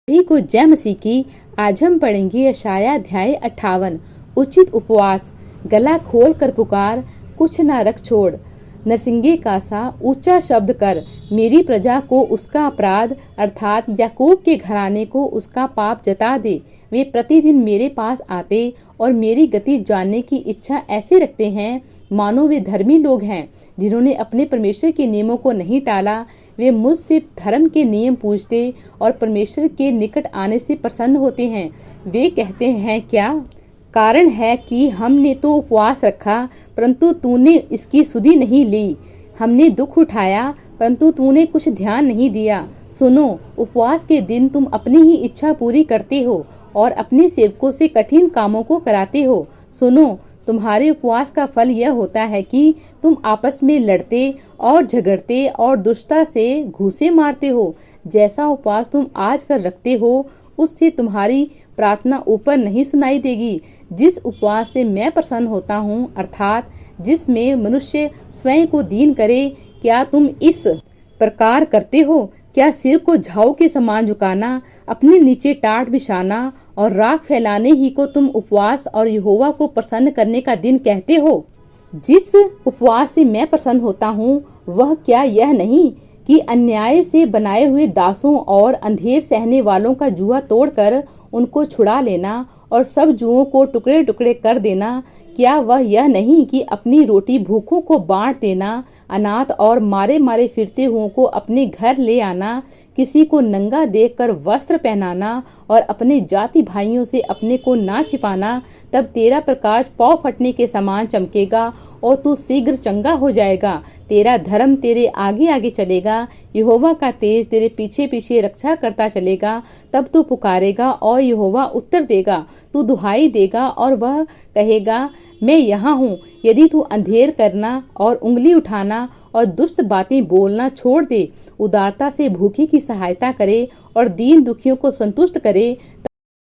सभी को जय मसीह की। आज हम पढ़ेंगे यशाया अध्याय 58। उचित उपवास। गला खोल कर पुकार, कुछ न रख छोड़। नरसिंगे का सा ऊंचा शब्द कर, मेरी प्रजा को उसका अपराध अर्थात याकूब के घराने को उसका पाप जता दे। वे प्रतिदिन मेरे पास आते और मेरी गति जानने की इच्छा ऐसे रखते हैं मानो वे धर्मी लोग हैं, जिन्होंने अपने परमेश्वर के नियमों को नहीं टाला। वे मुझसे धर्म के नियम पूछते और परमेश्वर के निकट आने से प्रसन्न होते हैं। वे कहते हैं, क्या कारण है कि हमने तो उपवास रखा परंतु तूने इसकी सुधि नहीं ली। हमने दुख उठाया परंतु तूने कुछ ध्यान नहीं दिया। सुनो, उपवास के दिन तुम अपनी ही इच्छा पूरी करते हो और अपने सेवकों से कठिन कामों को कराते हो। सुनो, तुम्हारे उपवास का फल यह होता है कि तुम आपस में लड़ते और झगड़ते और दुष्टता से घूंसे मारते हो। जैसा उपवास तुम आज कर रखते हो उससे तुम्हारी प्रार्थना ऊपर नहीं सुनाई देगी। जिस उपवास से मैं प्रसन्न होता हूँ अर्थात जिसमें मनुष्य स्वयं को दीन करे, क्या तुम इस प्रकार करते हो? क्या सिर को झाऊ के समान झुकाना, अपने नीचे टाट बिछाना और राख फैलाने ही को तुम उपवास और यहोवा को प्रसन्न करने का दिन कहते हो? जिस उपवास से मैं प्रसन्न होता हूँ वह क्या यह नहीं कि अन्याय से बनाए हुए दासों और अंधेर सहने वालों का जुआ तोड़कर उनको छुड़ा लेना और सब जुओं को टुकड़े टुकड़े कर देना? क्या वह यह नहीं कि अपनी रोटी भूखों को बांट देना, अनाथ और मारे मारे फिरते हुओं को अपने घर ले आना, किसी को नंगा देखकर वस्त्र पहनाना और अपने जाति भाइयों से अपने को ना छिपाना? तब तेरा प्रकाश पौ फटने के समान चमकेगा और तू शीघ्र चंगा हो जाएगा। तेरा धर्म तेरे आगे आगे चलेगा, यहोवा का तेज तेरे पीछे पीछे रक्षा करता चलेगा। तब तू पुकारेगा और यहोवा उत्तर देगा, तू दुहाई देगा और वह कहेगा, मैं यहाँ हूँ। यदि तू अंधेर करना और उंगली उठाना और दुष्ट बातें बोलना छोड़ दे, उदारता से भूखे की सहायता करे और दीन दुखियों को संतुष्ट करे,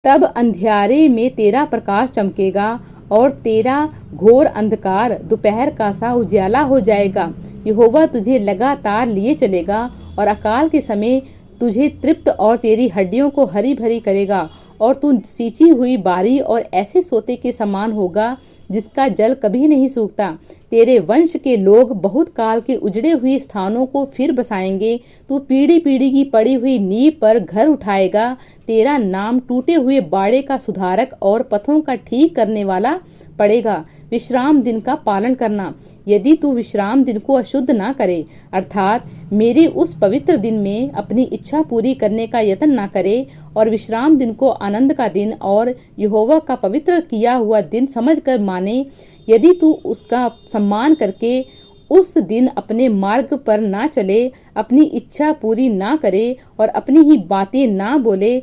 तब अंधियारे में तेरा प्रकाश चमकेगा और तेरा घोर अंधकार दोपहर का सा उजाला हो जाएगा। यहोवा तुझे लगातार लिए चलेगा और अकाल के समय तुझे तृप्त और तेरी हड्डियों को हरी भरी करेगा और तू सींची हुई बारी और ऐसे सोते के समान होगा जिसका जल कभी नहीं सूखता। तेरे वंश के लोग बहुत काल के उजड़े हुए स्थानों को फिर बसाएंगे। तू पीढ़ी पीढ़ी की पड़ी हुई नींव पर घर उठाएगा। तेरा नाम टूटे हुए बाड़े का सुधारक और पथों का ठीक करने वाला पड़ेगा। विश्राम दिन का पालन करना। यदि तू विश्राम दिन को अशुद्ध ना करे अर्थात मेरे उस पवित्र दिन में अपनी इच्छा पूरी करने का यत्न ना करे और विश्राम दिन को आनंद का दिन और यहोवा का पवित्र किया हुआ दिन समझकर माने, यदि तू उसका सम्मान करके उस दिन अपने मार्ग पर ना चले, अपनी इच्छा पूरी ना करे और अपनी ही बातें ना बोले,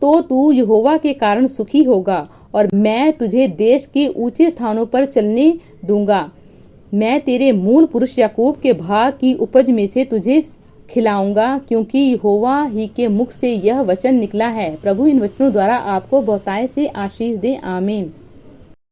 तो तू यहोवा के कारण सुखी होगा और मैं तुझे देश के ऊंचे स्थानों पर चलने दूंगा। मैं तेरे मूल पुरुष याकूब के भाग की उपज में से तुझे खिलाऊंगा, क्योंकि यहोवा ही के मुख से यह वचन निकला है। प्रभु इन वचनों द्वारा आपको बहुतायत से आशीष दे। आमीन।